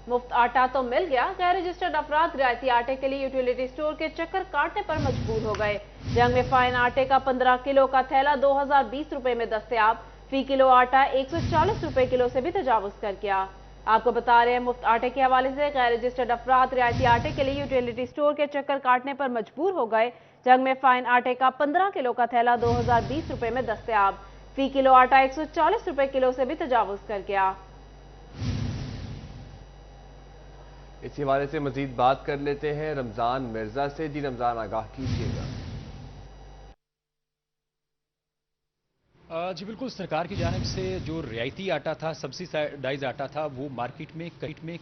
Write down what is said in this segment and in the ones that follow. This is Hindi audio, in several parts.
मुफ्त आटा तो मिल गया, गैर रजिस्टर्ड अफराद रियायती आटे के लिए यूटिलिटी स्टोर के चक्कर काटने पर मजबूर हो गए। जंग में फाइन आटे का 15 किलो का थैला 2020 रुपए में दस्तयाब, फी किलो आटा 140 रुपए किलो से भी तजावुज कर गया। आपको बता रहे हैं, मुफ्त आटे के हवाले से गैर रजिस्टर्ड अफराद रियायती आटे के लिए यूटिलिटी स्टोर के चक्कर काटने पर मजबूर हो गए। जंग में फाइन आटे का 15 किलो का थैला 2020 रुपए में दस्तयाब, फी किलो आटा 140 रुपए किलो से भी तजावुज कर गया। इसी हवाले से मजीद बात कर लेते हैं रमजान मिर्जा से। जी रमजान, आगाह कीजिएगा। जी बिल्कुल, सरकार की जानिब से जो रियायती आटा था, सब्सिडाइज आटा था, वो मार्केट में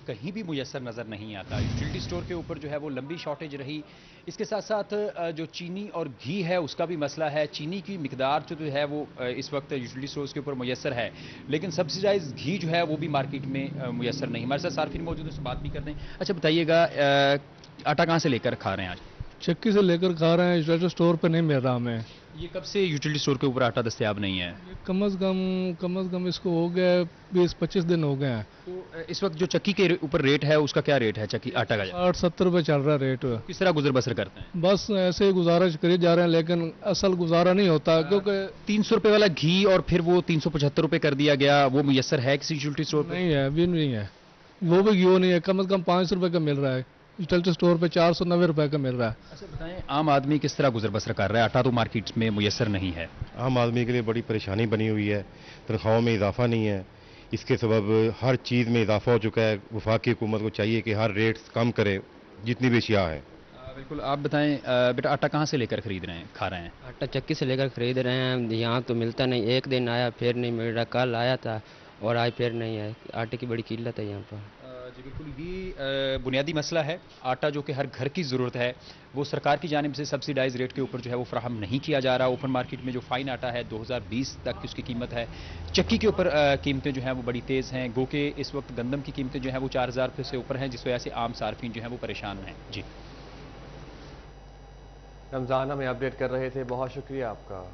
कहीं भी मुयसर नज़र नहीं आता। यूटिलिटी स्टोर के ऊपर जो है वो लंबी शॉर्टेज रही। इसके साथ साथ जो चीनी और घी है उसका भी मसला है। चीनी की मिकदार जो है वो इस वक्त यूटिलिटी स्टोर्स के ऊपर मुयसर है, लेकिन सब्सिडाइज घी जो है वो भी मार्केट में मुयसर नहीं। हमारे साथ सार्फिन मौजूद है, उससे बात भी करते हैं। अच्छा बताइएगा, आटा कहाँ से लेकर खा रहे हैं आज? चक्की से लेकर खा रहे हैं, यूटिलिटी स्टोर पे नहीं मिल रहा हमें। ये कब से यूटिलिटी स्टोर के ऊपर आटा दस्तयाब नहीं है? कम से कम इसको हो गया 20-25 दिन हो गए हैं। तो इस वक्त जो चक्की के ऊपर रेट है उसका क्या रेट है? चक्की आटा का 60-70 रुपए चल रहा है रेट। किस तरह गुजर बसर करते हैं? बस ऐसे ही गुजारिश करी जा रहे हैं, लेकिन असल गुजारा नहीं होता, क्योंकि 300 रुपए वाला घी और फिर वो 375 रुपए कर दिया गया, वो मुयसर है किसी यूटिलिटी स्टोर पर? नहीं है, अभी नहीं है। वो भी घी नहीं है, कम से कम 500 रुपए का मिल रहा है, यूटिलिटी स्टोर पे 490 रुपए का मिल रहा है। अच्छा बताएं, आम आदमी किस तरह गुजर बसर कर रहा है? आटा तो मार्केट में मुयसर नहीं है। आम आदमी के लिए बड़ी परेशानी बनी हुई है, तनख्वाहों में इजाफा नहीं है, इसके सबब हर चीज़ में इजाफा हो चुका है। वफाकी हुकूमत को चाहिए कि हर रेट कम करे जितनी भी अशिया है। बिल्कुल, आप बताएं बेटा, आटा कहाँ से लेकर खरीद रहे हैं, खा रहे हैं? आटा चक्की से लेकर खरीद रहे हैं, यहाँ तो मिलता नहीं। एक दिन आया फिर नहीं मिल रहा, कल आया था और आज फिर नहीं है। आटे की बड़ी किल्लत है यहाँ पर। जी बिल्कुल, ये बुनियादी मसला है। आटा जो कि हर घर की ज़रूरत है, वो सरकार की जानिब से सब्सिडाइज रेट के ऊपर जो है वो फ्राहम नहीं किया जा रहा। ओपन मार्केट में जो फाइन आटा है 2020 तक की उसकी कीमत है। चक्की के ऊपर कीमतें जो हैं वो बड़ी तेज़ हैं। गो के इस वक्त गंदम की कीमतें जो हैं वो 4000 रुपये से ऊपर हैं, जिस वजह से आम सार्फिन जो हैं वो परेशान हैं। जी रमजान हमें अपडेट कर रहे थे, बहुत शुक्रिया आपका।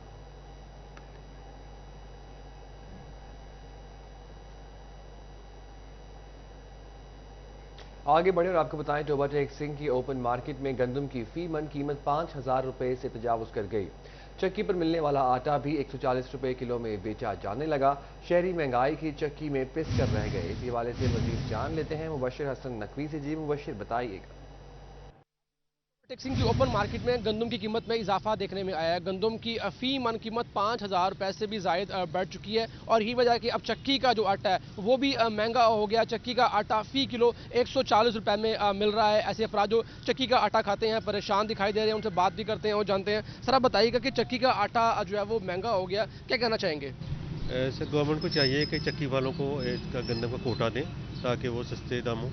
आगे बढ़े और आपको बताएं, टोबा टेक सिंह की ओपन मार्केट में गंदम की फी मन कीमत 5000 रुपए से तजावुज कर गई। चक्की पर मिलने वाला आटा भी 140 रुपए किलो में बेचा जाने लगा। शहरी महंगाई की चक्की में पिस कर रह गए। इसी हवाले से मजीद जान लेते हैं मुबशिर हसन नकवी से। जी मुबशिर, बताइएगा। टेक्सिंग की ओपन मार्केट में गंदम की कीमत में इजाफा देखने में आया है। गंदम की फी मन कीमत 5000 रुपए से भी जायद बढ़ चुकी है और यही वजह है कि अब चक्की का जो आटा है वो भी महंगा हो गया। चक्की का आटा फी किलो 140 रुपए में मिल रहा है। ऐसे अफराद जो चक्की का आटा खाते हैं परेशान दिखाई दे रहे हैं, उनसे बात भी करते हैं और जानते हैं। सर आप बताइएगा कि चक्की का आटा जो है वो महंगा हो गया, क्या कहना चाहेंगे? सर गवर्नमेंट को चाहिए कि चक्की वालों को इसका गंदम का कोटा दें ताकि वो सस्ते दामों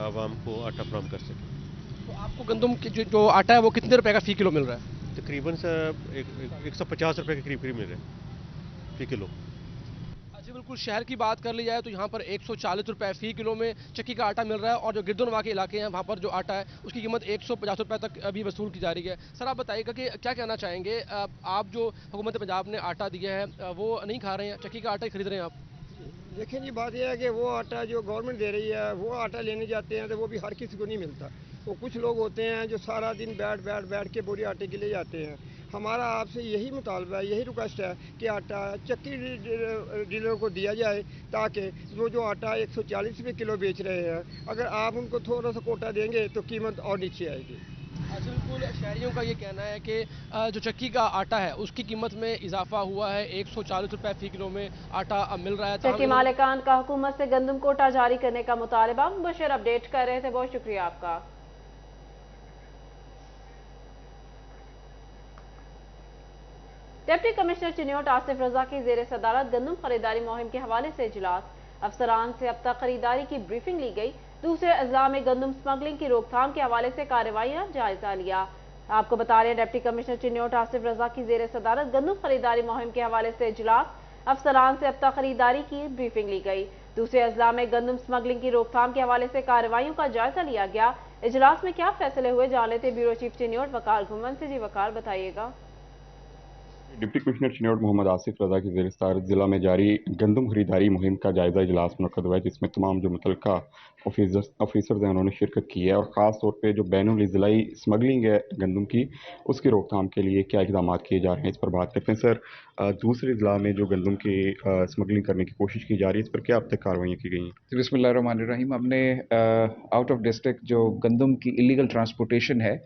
आवाम को आटा फराहम कर सकें। तो आपको गंदम की जो आटा है वो कितने रुपए का फी किलो मिल रहा है? तकरीबन सर 150 रुपए के करीब मिल रहे हैं फी किलो। अच्छा बिल्कुल, शहर की बात कर ली जाए तो यहाँ पर 140 रुपए फी किलो में चक्की का आटा मिल रहा है और जो गिरदोनवा के इलाके हैं वहाँ पर जो आटा है उसकी कीमत 150 रुपए तक अभी वसूल की जा रही है। सर आप बताइएगा कि क्या कहना चाहेंगे, आप जो हुकूमत पंजाब ने आटा दिया है वो नहीं खा रहे हैं, चक्की का आटा ही खरीद रहे हैं आप? देखिए जी, बात यह है कि वो आटा जो गवर्नमेंट दे रही है वो आटा लेने जाते हैं तो वो भी हर किसी को नहीं मिलता। वो कुछ लोग होते हैं जो सारा दिन बैठ के बोरी आटे के लिए जाते हैं। हमारा आपसे यही मुतालबा है, यही रिक्वेस्ट है कि आटा चक्की डीलर को दिया जाए ताकि वो जो आटा 140 रुपये किलो बेच रहे हैं, अगर आप उनको थोड़ा सा कोटा देंगे तो कीमत और नीचे आएगी। अच्छा बिल्कुल, शहरियों का ये कहना है कि जो चक्की का आटा है उसकी कीमत में इजाफा हुआ है। 140 रुपए फी किलो में आटा मिल रहा है। चक्की मालिकान का हुकूमत से गंदम कोटा जारी करने का मुतालबा। मुबशिर अपडेट कर रहे थे, बहुत शुक्रिया आपका। डिप्टी कमिश्नर चिन्योट आसिफ रजा की जेर सदारत गंदम खरीदारी मुहिम के हवाले से इजलास। अफसरान से अब तक खरीदारी की ब्रीफिंग ली गई। दूसरे अजला में गंदम स्मगलिंग की रोकथाम के हवाले से कार्रवाइयां जायजा लिया। आपको बता रहे हैं, डिप्टी कमिश्नर चिन्योट आसिफ रजा की जेर सदारत गंदम खरीदारी मुहिम के हवाले से इजलास। अफसरान से अब तक खरीदारी की ब्रीफिंग ली गई। दूसरे अजला में गंदम स्मगलिंग की रोकथाम के हवाले से कार्रवाइयों का जायजा लिया गया। इजलास में क्या फैसले हुए, जान लेते ब्यूरो चीफ चिन्योट वकार घुमन से। जी वकार, बताइएगा। डिप्टी कमिश्नर चिन्नौड मोहम्मद आसिफ रजा की ज़ेर-ए-सदारत ज़िला में जारी गंदम खरीदारी मुहिम का जायज़ा इजलास मुनक्कद हुआ है, जिसमें तमाम जो मुतल्लिका ऑफिसर्स हैं उन्होंने शिरकत की है और ख़ास तौर पे जो बैनुल ज़िलाई स्मगलिंग है गंदम की, उसकी रोकथाम के लिए क्या इक़दाम किए जा रहे हैं, इस पर बात करते हैं। सर, दूसरे ज़िला में जो गंदम की स्मगलिंग करने की कोशिश की जा रही है, इस पर क्या अब तक कार्रवाइयाँ की गई हैं? बिस्मिल्लाहिर्रहमानिर्रहीम। हमने आउट ऑफ डिस्ट्रिक्ट जो गंदम की इलीगल ट्रांसपोर्टेशन है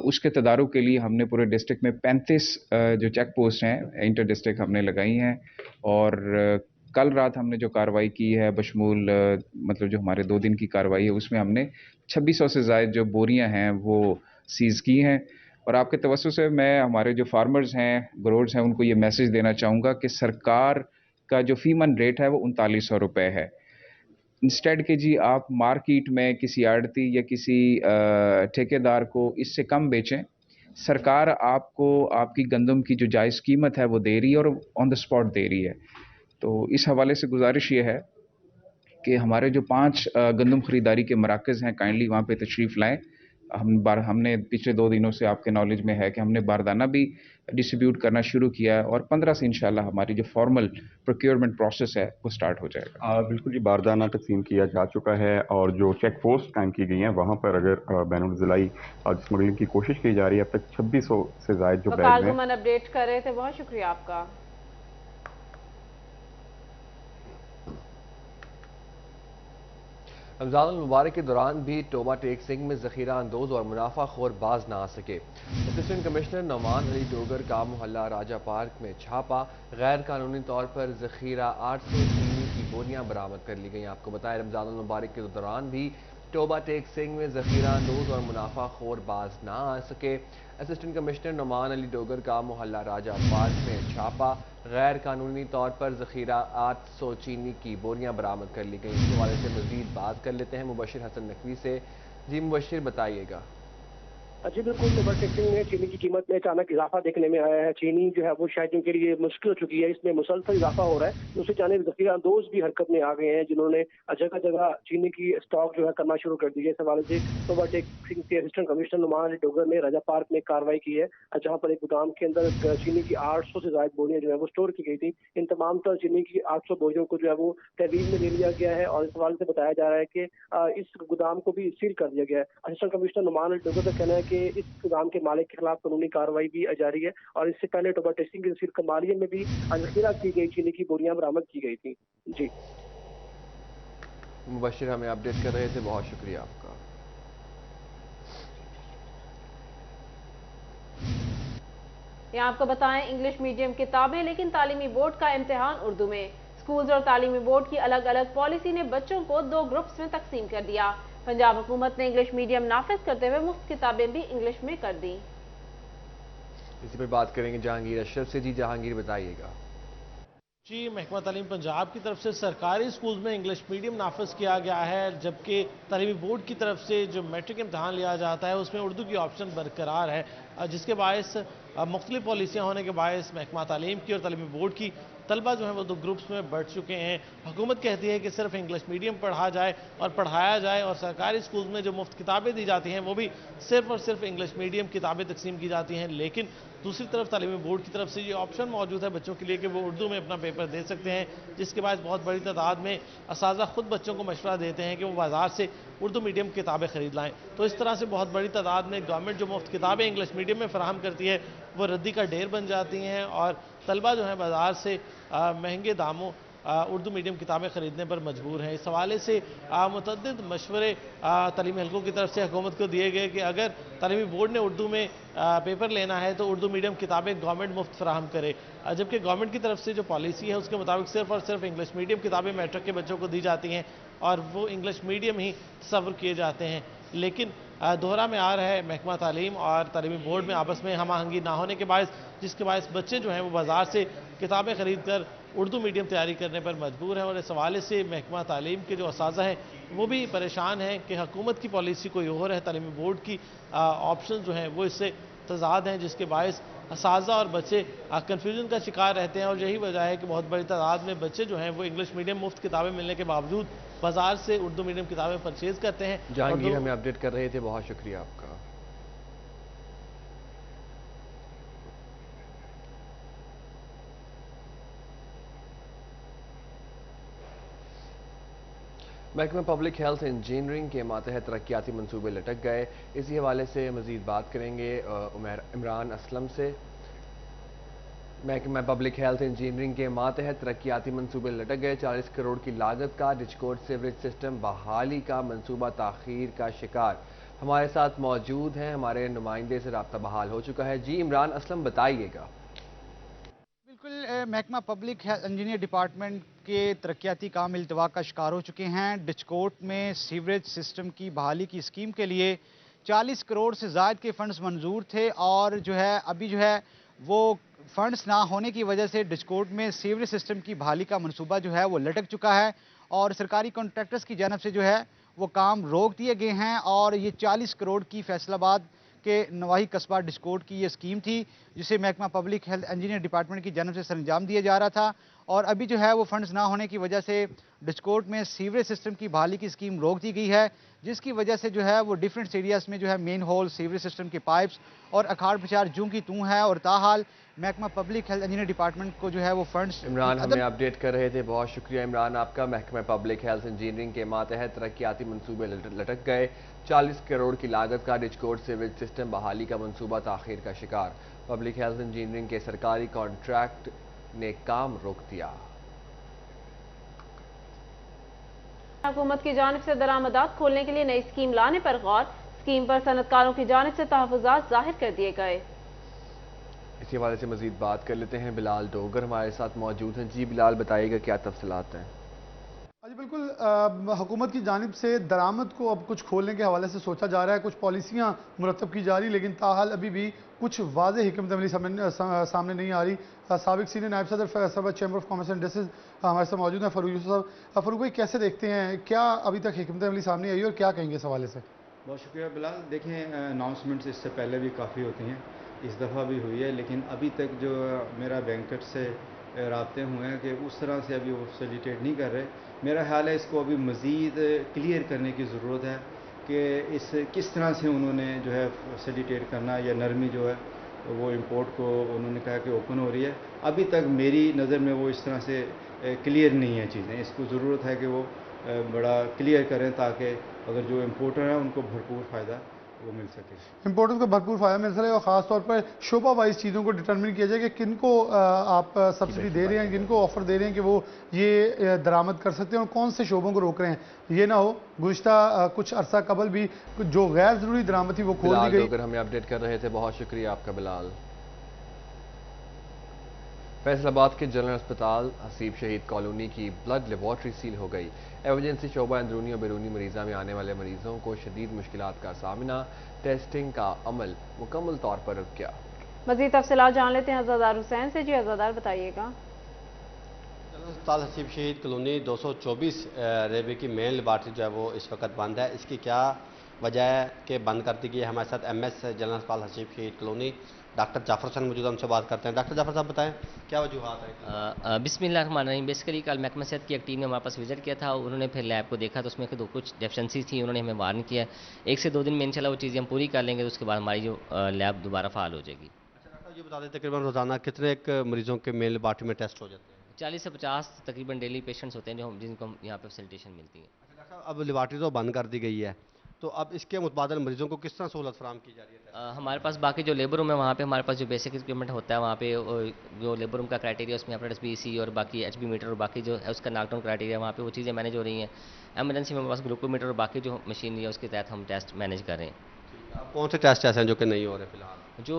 उसके तदारुक के लिए हमने पूरे डिस्ट्रिक्ट में 35 जो चेक पोस्ट हैं इंटर डिस्ट्रिक्ट हमने लगाई हैं और कल रात हमने जो कार्रवाई की है बशमूल मतलब जो हमारे 2 दिन की कार्रवाई है उसमें हमने 2600 से ज़ायद जो बोरियां हैं वो सीज़ की हैं। और आपके तवज्जो से मैं हमारे जो फार्मर्स हैं, ग्रोअर्स हैं, उनको ये मैसेज देना चाहूँगा कि सरकार का जो फी मन रेट है वो 3900 रुपये है। इंस्टेड के जी आप मार्केट में किसी आड़ती या किसी ठेकेदार को इससे कम बेचें। सरकार आपको आपकी गंदम की जो जायज़ कीमत है वो दे रही है और ऑन द स्पॉट दे रही है। तो इस हवाले से गुजारिश ये है कि हमारे जो 5 गंदम खरीदारी के मराकज़ हैं काइंडली वहाँ पे तशरीफ़ लाएँ। हमने पिछले 2 दिनों से आपके नॉलेज में है कि हमने बारदाना भी डिस्ट्रीब्यूट करना शुरू किया है और 15 से इंशाल्लाह हमारी जो फॉर्मल प्रोक्योरमेंट प्रोसेस है वो स्टार्ट हो जाएगा। बिल्कुल जी, बारदाना तकसीम किया जा चुका है और जो चेक पोस्ट कायम की गई हैं वहाँ पर अगर बैनुल ज़िलाई स्मगलिंग की कोशिश की जा रही है, अब तक 2600 से ज़ायद जो बैग हैं। अपडेट कर रहे थे, बहुत शुक्रिया आपका। रमज़ान मुबारक के दौरान भी टोबा टेक सिंह में ज़ख़ीरा अंदोज़ और मुनाफाखोर बाज ना आ सके। असिस्टेंट कमिश्नर नौमान अली डोगर का मोहल्ला राजा पार्क में छापा, गैर कानूनी तौर पर ज़ख़ीरा 800 चीनी की बोरियां बरामद कर ली गई। आपको बताया रमज़ान मुबारक के दौरान भी टोबा टेक सिंह में ज़ख़ीरा अंदोज़ और मुनाफाखोर बाज ना आ सके। असिस्टेंट कमिश्नर नौमान अली डोगर का मोहल्ला राजा पार्क में छापा, गैर कानूनी तौर पर ज़ख़ीरा 800 चीनी की बोरियां बरामद कर ली गई। इस हवाले से मज़ीद बात कर लेते हैं मुबशिर हसन नकवी से। जी मुबशिर, बताइएगा। जी बिल्कुल, टोबा टेक सिंह में चीनी की कीमत में अचानक इजाफा देखने में आया है। चीनी जो है वो शायद उनके लिए मुश्किल हो चुकी है, इसमें मुसलसल इजाफा हो रहा है। दूसरी जानिब ज़ख़ीरा अंदोज़ भी हरकत में आ गए हैं जिन्होंने जगह जगह चीनी की स्टॉक जो है करना शुरू कर दी है। इस हवाले से टोबा टेक सिंह के असिस्टेंट कमिश्नर नुमान अली डोगर ने राजा पार्क में कार्रवाई की है, जहाँ पर एक गोदाम के अंदर चीनी की 800 से ज़ायद बोरियां जो है वो स्टोर की गई थी। इन तमाम तर चीनी की 800 बोरियों को जो है वो तहवील में ले लिया गया है और इस हवाले से बताया जा रहा है कि इस गोदाम को भी सील कर दिया गया है। असिस्टेंट कमिश्नर नुमान अली डोगर का कहना है कि इस गोदाम के मालिक के खिलाफ कानूनी कार्रवाई भी जारी है और इससे पहले टोबा टेक सिंह की तहसील कमालिया में भी ज़ख़ीरा की गई चीनी की बोरियां बरामद की गई थी। जी मुबशिर, हमें अपडेट कर रहे थे, बहुत शुक्रिया आपका। यहाँ आपको बताएं, इंग्लिश मीडियम किताबें लेकिन तालीमी बोर्ड का इम्तिहान उर्दू में। स्कूल्स और तालीमी बोर्ड की अलग अलग पॉलिसी ने बच्चों को 2 ग्रुप्स में तकसीम कर दिया। पंजाब हुकूमत ने इंग्लिश मीडियम नाफिज करते हुए मुफ्त किताबें भी इंग्लिश में कर दी। इसी पर बात करेंगे जहांगीर अशरफ से। जी जहांगीर, बताइएगा। जी, महकमा तालीम पंजाब की तरफ से सरकारी स्कूल में इंग्लिश मीडियम नाफिज किया गया है, जबकि तालीमी बोर्ड की तरफ से जो मैट्रिक इम्तहान लिया जाता है उसमें उर्दू की ऑप्शन बरकरार है, जिसके बायस मुख्तलिफ पॉलिसियाँ होने के बायस महकमा तालीम की और तालीमी बोर्ड की तलबा जो है वो 2 ग्रुप्स में बढ़ चुके हैं। हुकूमत कहती है कि सिर्फ इंग्लिश मीडियम पढ़ा जाए और पढ़ाया जाए और सरकारी स्कूल में जो मुफ्त किताबें दी जाती हैं वो भी सिर्फ और सिर्फ इंग्लिश मीडियम किताबें तकसीम की जाती हैं। लेकिन दूसरी तरफ तालीमी बोर्ड की तरफ से ये ऑप्शन मौजूद है बच्चों के लिए कि वो उर्दू में अपना पेपर दे सकते हैं, जिसके बाद बहुत बड़ी तादाद में असातिज़ा खुद बच्चों को मशवरा देते हैं कि वो बाज़ार से उर्दू मीडियम किताबें खरीद लाएँ। तो इस तरह से बहुत बड़ी तादाद में गवर्नमेंट जो मुफ्त किताबें इंग्लिश मीडियम में फराहम करती है वो रद्दी का ढेर बन जाती हैं और तलबा जो है बाज़ार से महंगे दामों उर्दू मीडियम किताबें ख़रीदने पर मजबूर हैं। इस हवाले से मुतअद्दिद मशवरे तालीमी हलकों की तरफ से हुकूमत को दिए गए कि अगर तालीमी बोर्ड ने उर्दू में पेपर लेना है तो उर्दू मीडियम किताबें गवर्नमेंट मुफ्त फराहम करे, जबकि गवर्नमेंट की तरफ से जो पॉलिसी है उसके मुताबिक सिर्फ और सिर्फ इंग्लिश मीडियम किताबें मैट्रिक के बच्चों को दी जाती हैं और वो इंग्लिश मीडियम ही तस्वर किए जाते हैं। लेकिन दोहरा में आ रहा है महकमा तालीम और तालीमी बोर्ड में आपस में हम आहंगी ना होने के बायस, जिसके बायस बच्चे जो हैं वो बाज़ार से किताबें ख़रीद कर उर्दू मीडियम तैयारी करने पर मजबूर हैं। और इस हवाले से महकमा तालीम के जो असातिज़ा हैं वो भी परेशान हैं कि हुकूमत की पॉलिसी कोई और है, तालीमी बोर्ड की ऑप्शन जो हैं वो इससे तज़ाद हैं, जिसके बायस असातिज़ा और बच्चे कन्फ्यूजन का शिकार रहते हैं। और यही वजह है कि बहुत बड़ी तादाद में बच्चे जो हैं वो इंग्लिश मीडियम मुफ्त किताबें मिलने के बावजूद बाजार से उर्दू मीडियम किताबें परचेज करते हैं। जहांगीर, हमें अपडेट कर रहे थे, बहुत शुक्रिया आपका। महकमा पब्लिक हेल्थ इंजीनियरिंग के मातहत तरक्याती मंसूबे लटक गए। इसी हवाले से मजीद बात करेंगे इमरान असलम से। महकमा पब्लिक हेल्थ इंजीनियरिंग के मातहत तरक्याती मंसूबे लटक गए। 40 करोड़ की लागत का डिचकोट सीवरेज सिस्टम बहाली का मंसूबा ताखीर का शिकार। हमारे साथ मौजूद हैं, हमारे नुमाइंदे से राब्ता बहाल हो चुका है। जी इमरान असलम, बताइएगा। बिल्कुल, महकमा पब्लिक हेल्थ इंजीनियर डिपार्टमेंट के तरक्याती काम इल्तवा का शिकार हो चुके हैं। डिचकोट में सीवरेज सिस्टम की बहाली की स्कीम के लिए 40 करोड़ से ज़ायद के फंड्स मंजूर थे और जो है अभी जो है वो फंड्स ना होने की वजह से डिचकोट में सीवरेज सिस्टम की बहाली का मनसूबा जो है वो लटक चुका है और सरकारी कॉन्ट्रैक्टर्स की जानब से जो है वो काम रोक दिए गए हैं। और ये 40 करोड़ की फैसलाबाद के नवाही कस्बा डिस्कोट की ये स्कीम थी जिसे महकमा पब्लिक हेल्थ इंजीनियर डिपार्टमेंट की जानब से सरंजाम दिया जा रहा था और अभी जो है वो फंड्स ना होने की वजह से डिस्कोट में सीवरेज सिस्टम की बहाली की स्कीम रोक दी गई है, जिसकी वजह से जो है वो डिफरेंट एरियाज में जो है मेन होल सीवरेज सिस्टम के पाइप्स और अखाड़ प्रचार जूं की तूं है और ताहाल महकमा पब्लिक हेल्थ इंजीनियर डिपार्टमेंट को जो है वो फंड्स। इमरान हमें अपडेट कर रहे थे, बहुत शुक्रिया इमरान आपका। महकमा पब्लिक हेल्थ इंजीनियरिंग के मातहत तरक्याती मंसूबे लटक गए। 40 करोड़ की लागत का डिचकोट सीवरेज सिस्टम बहाली का मंसूबा ताखीर का शिकार। पब्लिक हेल्थ इंजीनियरिंग के सरकारी कॉन्ट्रैक्ट ने काम रोक दिया। हुकूमत की जानिब से दरामदात खोलने के लिए नई स्कीम लाने पर गौर। स्कीम पर सनतकारों की जानिब से तहफ़्फ़ुज़ात जाहिर कर दिए गए। इसी हवाले से मजीद बात कर लेते हैं। बिलाल डोगर हमारे साथ मौजूद हैं। जी बिलाल, बताइएगा क्या तफसीलात हैं। जी बिल्कुल, हुकूमत की जानिब से दरामद को अब कुछ खोलने के हवाले से सोचा जा रहा है, कुछ पॉलिसियाँ मुरतब की जा रही, लेकिन ताहाल अभी भी कुछ वाज़े हिकमत अमली सामने नहीं आ रही। साबिक सीनियर नायब सदर Faisalabad chamber of commerce and industries हमारे साथ मौजूद हैं फ़ारूक यूसुफ साहब। फ़ारूक भाई, कैसे देखते हैं, क्या अभी तक हिकमत अमली सामने आई और क्या कहेंगे इस हवाले से? बहुत शुक्रिया बिलाल। देखें, अनाउंसमेंट्स इससे पहले भी काफ़ी होती हैं, इस दफ़ा भी हुई है, लेकिन अभी तक जो मेरा बैंकट से राब्ते हुए हैं कि उस तरह से अभी वो फैसिलिटेट नहीं कर रहे। मेरा ख्याल है इसको अभी मज़ीद क्लियर करने की ज़रूरत है कि इस किस तरह से उन्होंने जो है फैसिलिटेट करना या नरमी जो है वो इंपोर्ट को उन्होंने कहा कि ओपन हो रही है। अभी तक मेरी नज़र में वो इस तरह से क्लियर नहीं है चीज़ें। इसको ज़रूरत है कि वो बड़ा क्लियर करें ताकि अगर जो इम्पोर्टर हैं उनको भरपूर फ़ायदा वो मिल सके, इम्पोर्टर्स को भरपूर फ़ायदा मिल सके और ख़ास तौर पर शोबा वाइज चीज़ों को डिटर्मिन किया जाए कि किनको आप सब्सिडी दे रहे हैं, किनको ऑफर दे रहे हैं कि वो ये दरामद कर सकते हैं और कौन से शोबों को रोक रहे हैं। ये ना हो गुज़िश्ता कुछ अरसा कबल भी जो गैर ज़रूरी दरामद थी वो खोल दी गई। अगर हमें अपडेट कर रहे थे, बहुत शुक्रिया आपका बिलाल। फैसलाबाद के जनरल अस्पताल हसीब शहीद कॉलोनी की ब्लड लेबॉर्ट्री सील हो गई। एमरजेंसी शोबा अंदरूनी और बैरूनी मरीज़ा में आने वाले मरीजों को शदीद मुश्किलात का सामना। टेस्टिंग का अमल मुकम्मल तौर पर रुक गया। मज़ीद तफसीलात जान लेते हैं अज़ादार हुसैन से। जी अज़ादार, बताइएगा। जनरल अस्पताल हसीब शहीद कॉलोनी 224 रेलवे की मेन लेबॉर्ट्री जो है वो इस वक्त बंद है। इसकी क्या वजह है कि बंद कर दी गई है? हमारे साथ MS जनरल अस्पताल हसीब शहीद कॉलोनी डॉक्टर जाफर हुसैन मौजूद, हमसे बात करते हैं। डॉक्टर जाफर साहब, बताएं क्या वजूहात है? बिस्मिल्लाहिर्रहमानिर्रहीम। बेसिकली कल महकमा सेहत की एक टीम ने हमारे पास विजिट किया था, उन्होंने फिर लैब को देखा तो उसमें कुछ डेफिशिएंसीज थी, उन्होंने हमें वार्न किया। 1 से 2 दिन में इंशाल्लाह वो चीज़ें हम पूरी कर लेंगे तो उसके बाद हमारी जो लैब दोबारा फ़ाल हो जाएगी। अच्छा डॉक्टर, ये बता दें तकरीबन रोज़ाना कितने मरीजों के मेन लेबॉर्ट्री में टेस्ट हो जाते हैं? 40 से 50 तकरीबन डेली पेशेंट्स होते हैं जिनको हम यहाँ पर फैसिलिटेशन मिलती है। अच्छा डॉक्टर, अब लेबॉर्ट्री तो बंद कर दी गई है, तो अब इसके मुतबादल मरीजों को किस तरह सहूलत फराम की जा रही है? हमारे पास बाकी जो लेबर रूम है वहाँ पे हमारे पास जो बेसिक इक्विपमेंट होता है वहाँ पे जो लेबर रूम का क्राइटेरिया उसमें अपना SBC और बाकी HB मीटर और बाकी जो है उसका नॉकडाउन क्राइटेरिया वहाँ पे वो चीज़ें मैनेज हो रही हैं। एमरजेंसी में हमारे पास ग्लूकोमीटर और बाकी जो मशीनरी है उसके तहत हम टेस्ट मैनेज कर रहे हैं। कौन से टेस्ट ऐसे हैं जो कि नहीं हो रहे फिलहाल? जो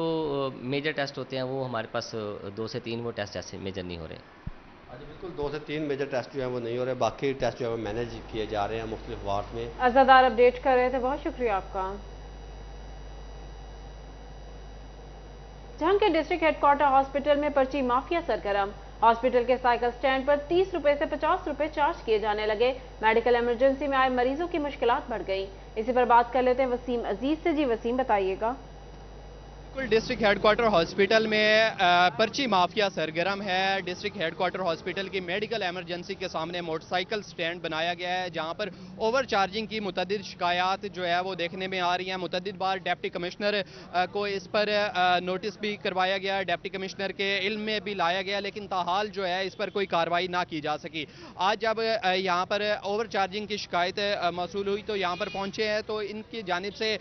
मेजर टेस्ट होते हैं वो हमारे पास 2 से 3 वो टेस्ट ऐसे मेजर नहीं हो रहे। अच्छा, बिल्कुल 2 से 3 मेजर टेस्ट जो है वो नहीं हो रहे, बाकी टेस्ट जो है वो मैनेज किए जा रहे हैं मुख्तलिफ वार्ड में। अज़ादार अपडेट कर रहे थे, बहुत शुक्रिया आपका। जहां के डिस्ट्रिक्ट हेडक्वार्टर हॉस्पिटल में पर्ची माफिया सरगर्म। हॉस्पिटल के साइकिल स्टैंड पर 30 रुपए से 50 रुपए चार्ज किए जाने लगे। मेडिकल इमरजेंसी में आए मरीजों की मुश्किलात बढ़ गई। इसी पर बात कर लेते हैं वसीम अजीज से। जी वसीम, बताइएगा। बिल्कुल डिस्ट्रिक्ट हेडक्वार्टर हॉस्पिटल में पर्ची माफिया सरगर्म है। डिस्ट्रिक्ट हेडक्वार्टर हॉस्पिटल की मेडिकल इमरजेंसी के सामने मोटरसाइकिल स्टैंड बनाया गया है, जहां पर ओवर चार्जिंग की मुतअद्दिद शिकायत जो है वो देखने में आ रही हैं। मुतअद्दिद बार डिप्टी कमिश्नर को इस पर नोटिस भी करवाया गया, डिप्टी कमिश्नर के इल्म में भी लाया गया, लेकिन ताहाल जो है इस पर कोई कार्रवाई ना की जा सकी। आज जब यहाँ पर ओवर चार्जिंग की शिकायत मौसूल हुई तो यहाँ पर पहुँचे हैं, तो इनकी जानिब से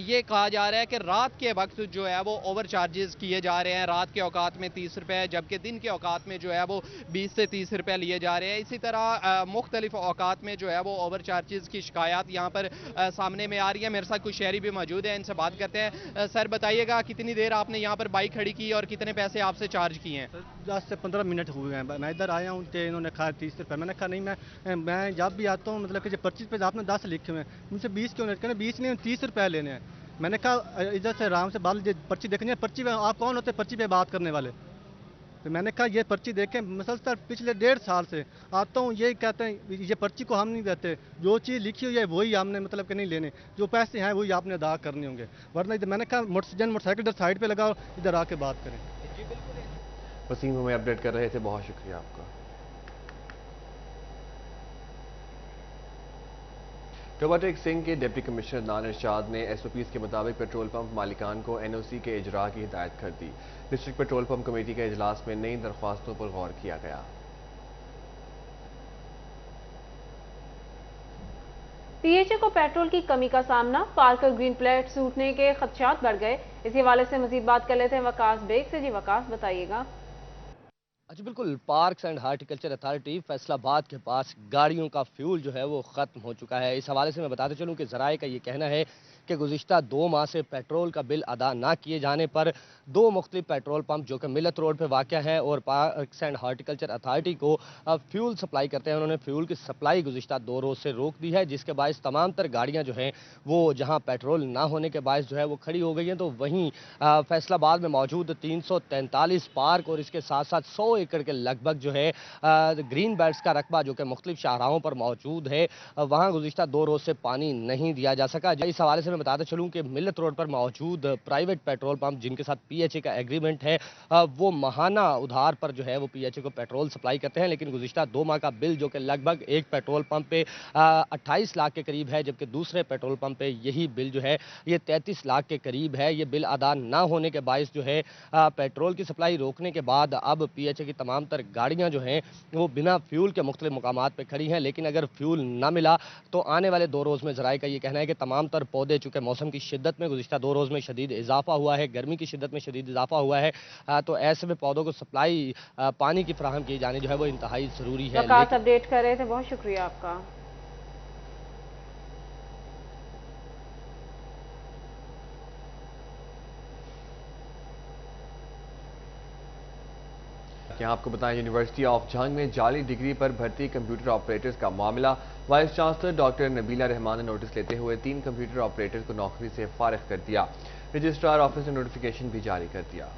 ये कहा जा रहा है कि रात के वक्त जो है वो ओवर चार्जेस किए जा रहे हैं। रात के औकात में 30 रुपए, जबकि दिन के औकात में जो है वो 20 से 30 रुपए लिए जा रहे हैं। इसी तरह मुख्तलिफ औकात में जो है वो ओवर चार्जेस की शिकायत यहाँ पर सामने में आ रही है। मेरे साथ कुछ शहरी भी मौजूद है, इनसे बात करते हैं। सर बताइएगा, कितनी देर आपने यहाँ पर बाइक खड़ी की और कितने पैसे आपसे चार्ज किए हैं? 10 से 15 मिनट हुए हैं। मैं इधर आया हूँ तो इन्होंने कहा 30 रुपये। मैंने कहा नहीं, मैं जब भी आता हूँ मतलब कि जो पर्ची पे आपने 10 लिखे हुए हैं, मुझसे 20 क्यों नहीं? कहने 20 नहीं 30 रुपये लेने हैं। मैंने कहा इधर से आराम से बाल पर्ची देखनी है। पर्ची पे आप कौन होते हैं पर्ची पे बात करने वाले? तो मैंने कहा ये पर्ची देखें, मुसलसल पिछले 1.5 साल से आता हूँ, यही कहते हैं ये पर्ची को हम नहीं देते, जो चीज़ लिखी हुई है वही हमने मतलब कि नहीं लेने, जो पैसे हैं वही आपने अदा करने होंगे, वरना इधर मैंने कहा मोटरसाइकिल इधर साइड पे लगाओ, इधर आके बात करें। वसीम हमें अपडेट कर रहे थे, बहुत शुक्रिया आपका। टोबाटेक सिंह के डिप्टी कमिश्नर नान इरशाद ने एसओपीज के मुताबिक पेट्रोल पंप मालिकान को एनओसी के इजरा की हिदायत कर दी। डिस्ट्रिक्ट पेट्रोल पंप कमेटी के इजलास में नई दरख्वास्तों पर गौर किया गया। पीएचए को पेट्रोल की कमी का सामना, पार्कर ग्रीन प्लेट सूटने के खदशात बढ़ गए। इसी हवाले से मजीद बात कर लेते हैं वकास बेग से। जी वकास बताइएगा। अच्छा बिल्कुल, parks and horticulture authority Faisalabad के पास गाड़ियों का फ्यूल जो है वो ख़त्म हो चुका है। इस हवाले से मैं बताते चलूँ कि ज़राए का ये कहना है कि गुज़िश्ता 2 माह से पेट्रोल का बिल अदा ना किए जाने पर 2 मुख्तलिफ पेट्रोल पंप जो कि मिलत रोड पर वाक़ हैं और पार्क्स एंड हार्टिकल्चर अथॉरिटी को फ्यूल सप्लाई करते हैं, उन्होंने फ्यूल की सप्लाई गुज़िश्ता 2 रोज़ से रोक दी है, जिसके बायस तमाम तर गाड़ियाँ जो हैं वो जहाँ पेट्रोल ना होने के बायस जो है वो खड़ी हो गई हैं। तो वहीं फैसलाबाद में मौजूद 343 पार्क और इसके साथ साथ 100 एकड़ के लगभग जो है ग्रीन बेल्ट्स का रकबा जो कि मुख्तलिफ शाहराहों पर मौजूद है, वहाँ गुज़िश्ता 2 रोज़ से पानी नहीं दिया जा सका। इस हवाले से मैं बताते चलूँ कि मिलत रोड पर मौजूद प्राइवेट पेट्रोल पंप जिनके साथ पीएचए का एग्रीमेंट है, वो माहाना उधार पर जो है वो पीएचए को पेट्रोल सप्लाई करते हैं, लेकिन गुज़िश्ता 2 माह का बिल जो कि लगभग एक पेट्रोल पंप पे 28 लाख के करीब है, जबकि दूसरे पेट्रोल पंप पे यही बिल जो है ये 33 लाख के करीब है। ये बिल अदा ना होने के बायस जो है पेट्रोल की सप्लाई रोकने के बाद अब पीएचए की तमाम तर गाड़ियाँ जो हैं वो बिना फ्यूल के मुख्तलिफ मुकामात पर खड़ी हैं। लेकिन अगर फ्यूल ना मिला तो आने वाले 2 रोज़ में ज़राए का ये कहना है कि तमाम तर पौधे, चूँकि मौसम की शिद्दत में गुज़िश्ता 2 रोज़ में शदीद इजाफा हुआ है, गर्मी की शिद्दत में शदीद इजाफा हुआ है, तो ऐसे में पौधों को सप्लाई पानी की फराहम की जानी जो है वो इंतहाई ज़रूरी है। अपडेट कर रहे थे, बहुत शुक्रिया आपका। यहाँ आपको बताएं, यूनिवर्सिटी ऑफ जंग में जाली डिग्री पर भर्ती कंप्यूटर ऑपरेटर्स का मामला। Vice chancellor doctor Nabila Rahman ने नोटिस लेते हुए 3 कंप्यूटर ऑपरेटर्स को नौकरी से फारिग कर दिया। रजिस्ट्रार ऑफिस ने नोटिफिकेशन भी जारी कर दिया।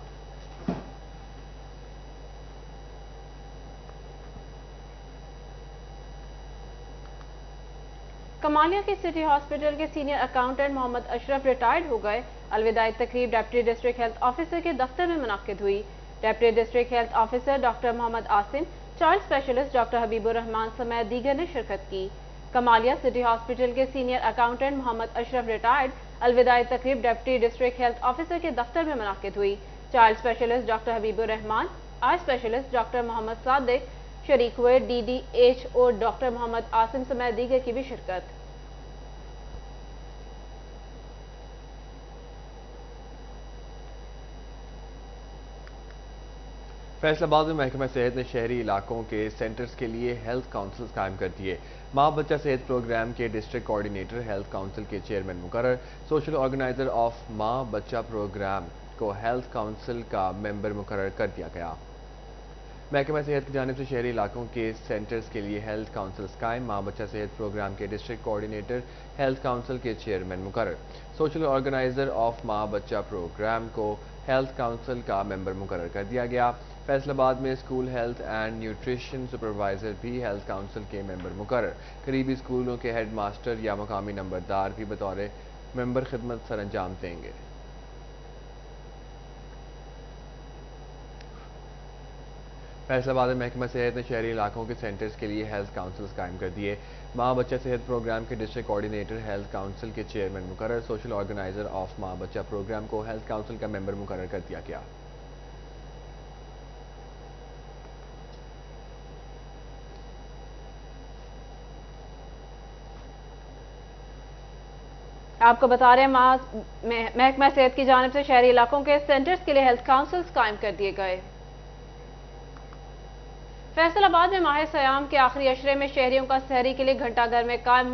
कमालिया के सिटी हॉस्पिटल के senior accountant Mohammad Ashraf retired हो गए। अलविदाई तकरीब डिप्टी डिस्ट्रिक्ट हेल्थ ऑफिसर के दफ्तर में मुनाकिद हुई। Deputy district health officer doctor Mohammad Asim, child specialist doctor Habibur Rahman समेत दीगर ने शिरकत की। कमालिया सिटी हॉस्पिटल के senior accountant Mohammad Ashraf retired अलविदाई तकरीब डिप्टी डिस्ट्रिक्ट हेल्थ ऑफिसर के दफ्तर में मुनाकिद हुई। Child specialist doctor Habibur Rahman, eye specialist doctor Mohammad Sadiq शरीक हुए। DDHO डॉक्टर मोहम्मद आसिम समेत दीगर की भी शिरकत। फैसलाबाद में महकमा सेहत ने शहरी इलाकों के सेंटर्स के लिए हेल्थ काउंसिल्स कायम कर दिए। माँ बच्चा सेहत प्रोग्राम के डिस्ट्रिक्ट कोऑर्डिनेटर हेल्थ काउंसिल के चेयरमैन मुकर्रर। सोशल ऑर्गेनाइजर ऑफ माँ बच्चा प्रोग्राम को हेल्थ काउंसिल का मेंबर मुकर्रर कर दिया गया। महकमा सेहत की जानिब से शहरी इलाकों के सेंटर्स के लिए हेल्थ काउंसिल्स कायम। माँ बच्चा सेहत प्रोग्राम के डिस्ट्रिक्ट कोऑर्डिनेटर हेल्थ काउंसिल के चेयरमैन मुकर्रर। सोशल ऑर्गेनाइजर ऑफ माँ बच्चा प्रोग्राम को हेल्थ काउंसिल का मेंबर मुकर्रर कर दिया गया। फैसलाबाद में school health and nutrition supervisor भी हेल्थ काउंसिल के मेंबर मुकर्रर। करीबी स्कूलों के हेड मास्टर या मकामी नंबरदार भी बतौर मेंबर खिदमत सर अंजाम देंगे। फैसलाबाद में महकमा सेहत ने शहरी इलाकों के सेंटर्स के लिए हेल्थ काउंसिल्स कायम कर दिए। माँ बच्चा सेहत प्रोग्राम के डिस्ट्रिक्ट कोऑर्डिनेटर हेल्थ काउंसिल के चेयरमैन मुकर्रर, सोशल ऑर्गेनाइजर ऑफ माँ बच्चा प्रोग्राम को हेल्थ काउंसिल का मेंबर मुकर्रर कर दिया गया। आपको बता रहे हैं महकमा सेहत की जानिब से शहरी इलाकों के सेंटर्स के लिए हेल्थ काउंसिल्स कायम कर दिए गए। फैसलाबाद में माह सयाम के आखिरी अशरे में शहरियों का सहरी के लिए घंटाघर में कायम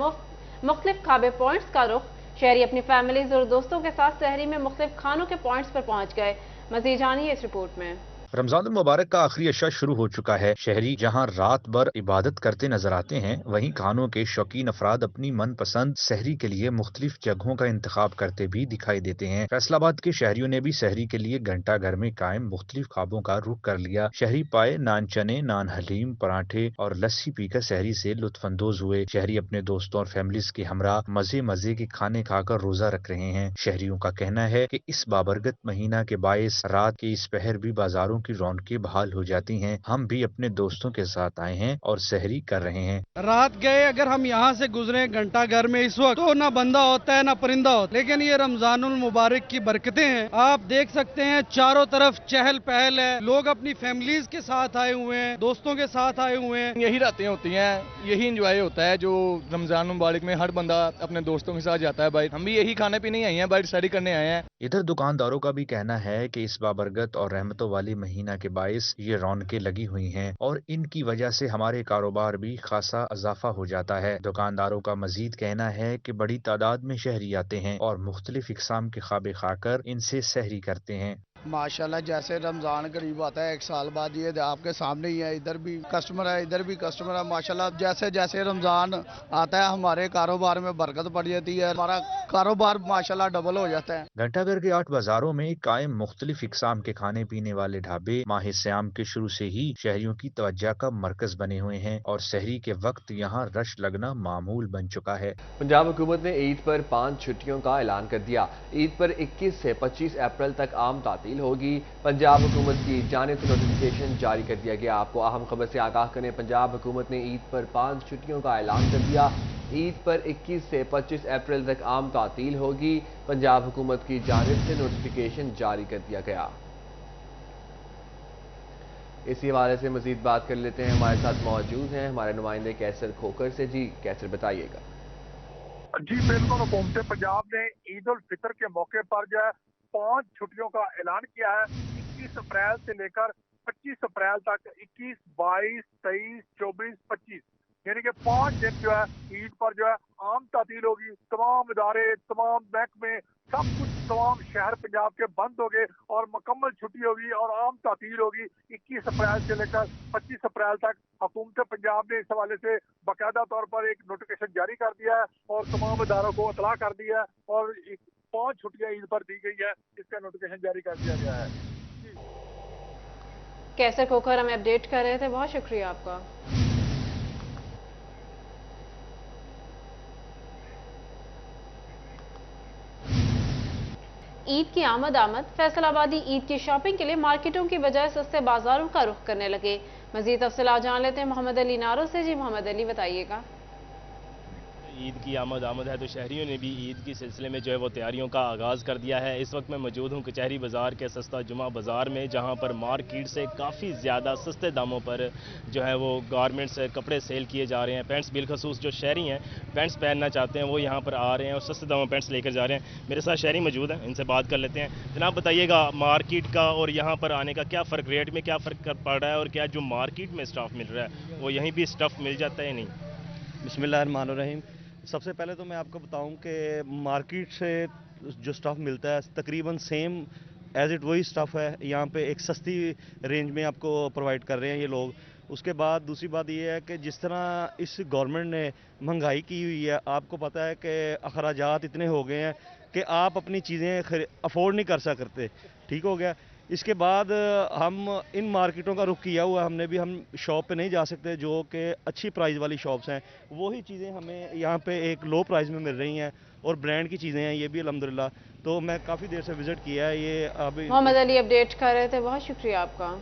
मुख्तलिफ खाबे पॉइंट्स का रुख। शहरी अपनी फैमिलीज और दोस्तों के साथ सहरी में मुख्तलिफ खानों के पॉइंट्स पर पहुंच गए। मजीद जानिए इस रिपोर्ट में। रमजान मुबारक का आखिरी अशरा शुरू हो चुका है। शहरी जहां रात भर इबादत करते नजर आते हैं, वहीं खानों के शौकीन अफराद अपनी मनपसंद सहरी के लिए मुख्तलिफ जगहों का इंतखाब करते भी दिखाई देते हैं। फैसलाबाद के शहरियों ने भी सहरी के लिए घंटा घर में कायम मुख्तलिफ खाबों का रुख कर लिया। शहरी पाए नान चने, नान हलीम, पराठे और लस्सी पीकर सहरी से लुत्फानंदोज हुए। शहरी अपने दोस्तों और फैमिलीज के हमरा मजे मजे के खाने खाकर रोजा रख रहे हैं। शहरियों का कहना है कि इस बाबरकत महीना के बायस रात के इस पहर भी बाजारों की रौनकें बहाल हो जाती हैं। हम भी अपने दोस्तों के साथ आए हैं और सहरी कर रहे हैं। रात गए अगर हम यहाँ से गुजरे घंटा घर में इस वक्त तो ना बंदा होता है ना परिंदा होता, लेकिन ये रमजानुल मुबारक की बरकतें हैं। आप देख सकते हैं चारों तरफ चहल पहल है, लोग अपनी फैमिलीज के साथ आए हुए हैं, दोस्तों के साथ आए हुए हैं। यही रातें होती हैं, यही इंजॉय होता है जो रमजान मुबारक में हर बंदा अपने दोस्तों के साथ जाता है। भाई हम भी यही खाने पीने आए हैं, बाहर सहरी करने आए हैं। इधर दुकानदारों का भी कहना है कि इस बाबरकत और रहमतों वाली महीना के बायस ये रौनकें लगी हुई हैं और इनकी वजह से हमारे कारोबार भी खासा इजाफा हो जाता है। दुकानदारों का मजीद कहना है कि बड़ी तादाद में शहरी आते हैं और मुख्तलिफ इकसाम के खाबे खाकर इनसे सहरी करते हैं। माशाल्लाह जैसे रमजान करीब आता है, एक साल बाद ये आपके सामने ही है, इधर भी कस्टमर है इधर भी कस्टमर है। माशाल्लाह जैसे जैसे रमजान आता है हमारे कारोबार में बरकत पड़ जाती है, हमारा कारोबार माशाल्लाह डबल हो जाता है। घंटाघर के 8 बाजारों में कायम मुख्तलिफ इकसाम के खाने पीने वाले ढाबे माह सयाम के शुरू से ही शहरियों की तवज्जो का मरकज बने हुए हैं और सहरी के वक्त यहाँ रश लगना मामूल बन चुका है। पंजाब हुकूमत ने ईद पर 5 छुट्टियों का ऐलान कर दिया। ईद पर 21 से 25 अप्रैल तक आम तातील होगी। पंजाब हुकूमत की जानिब से नोटिफिकेशन जारी कर दिया गया। आपको अहम खबर से आगाह करें, पंजाब हुकूमत ने ईद पर 5 छुट्टियों का ऐलान कर दिया। ईद पर 21 से 25 अप्रैल तक आम तातील होगी। पंजाब हुकूमत की जानिब से नोटिफिकेशन जारी कर दिया गया। इसी हवाले से मजीद बात कर लेते हैं। हमारे साथ मौजूद हैं हमारे नुमाइंदे कैसर खोकर से। जी कैसर बताइएगा। जी बिल्कुल, हुकूमत पंजाब ने ईद उल फितर के मौके पर जो है 5 छुट्टियों का ऐलान किया है। 21 अप्रैल से लेकर 25 अप्रैल तक 21, 22, 23, 24, 25 यानी कि 5 दिन जो है ईद पर जो है आम तातील होगी। तमाम इदारे, तमाम महकमे, सब कुछ तमाम शहर पंजाब के बंद हो गए और मुकम्मल छुट्टी होगी और आम तातील होगी 21 अप्रैल से लेकर 25 अप्रैल तक। हुकूमत पंजाब ने इस हवाले से बाकायदा तौर पर एक नोटिफिकेशन जारी कर दिया है और तमाम इदारों को इतला कर दिया है और 5 छुट्टियां ईद पर दी गई है, इसका नोटिफिकेशन जारी कर दिया गया है। कैसर खोकर हमें अपडेट कर रहे थे, बहुत शुक्रिया आपका। ईद की आमद फैसलाबादी ईद की शॉपिंग के लिए मार्केटों की बजाय सस्ते बाजारों का रुख करने लगे। मजीद तफसीलात जान लेते हैं मोहम्मद अली नारो से। जी मोहम्मद अली बताइएगा। ईद की आमद है तो शहरियों ने भी ईद की सिलसिले में जो है वो तैयारियों का आगाज़ कर दिया है। इस वक्त मैं मौजूद हूँ कचहरी बाज़ार के सस्ता जुमा बाज़ार में, जहाँ पर मार्केट से काफ़ी ज़्यादा सस्ते दामों पर जो है वो गारमेंट्स कपड़े सेल किए जा रहे हैं। पैंट्स बिलखसूस जो शहरी हैं पैंट्स पहनना चाहते हैं वो यहाँ पर आ रहे हैं और सस्ते दामों पैंट्स लेकर जा रहे हैं। मेरे साथ शहरी मौजूद हैं, इनसे बात कर लेते हैं। जनाब बताइएगा मार्केट का और यहाँ पर आने का क्या फ़र्क, रेट में क्या फ़र्क पड़ रहा है और क्या जो मार्केट में स्टफ़ मिल रहा है वो यहीं भी स्टफ़ मिल जाता है नहीं? बिस्मिल्लाहिर्रहमानिर्रहीम। सबसे पहले तो मैं आपको बताऊं कि मार्केट से जो स्टफ़ मिलता है तकरीबन सेम एज इट वही स्टफ़ है। यहाँ पे एक सस्ती रेंज में आपको प्रोवाइड कर रहे हैं ये लोग। उसके बाद दूसरी बात ये है कि जिस तरह इस गवर्नमेंट ने महंगाई की हुई है, आपको पता है कि अखराजात इतने हो गए हैं कि आप अपनी चीज़ें अफोर्ड नहीं कर सकते। ठीक हो गया। इसके बाद हम इन मार्केटों का रुख किया हुआ, हम शॉप पे नहीं जा सकते जो कि अच्छी प्राइस वाली शॉप्स हैं। वही चीज़ें हमें यहाँ पे एक लो प्राइस में मिल रही हैं और ब्रांड की चीज़ें हैं ये भी अल्हम्दुलिल्लाह। तो मैं काफ़ी देर से विज़िट किया है ये। अभी मोहम्मद अली अपडेट कर रहे थे, बहुत शुक्रिया आपका।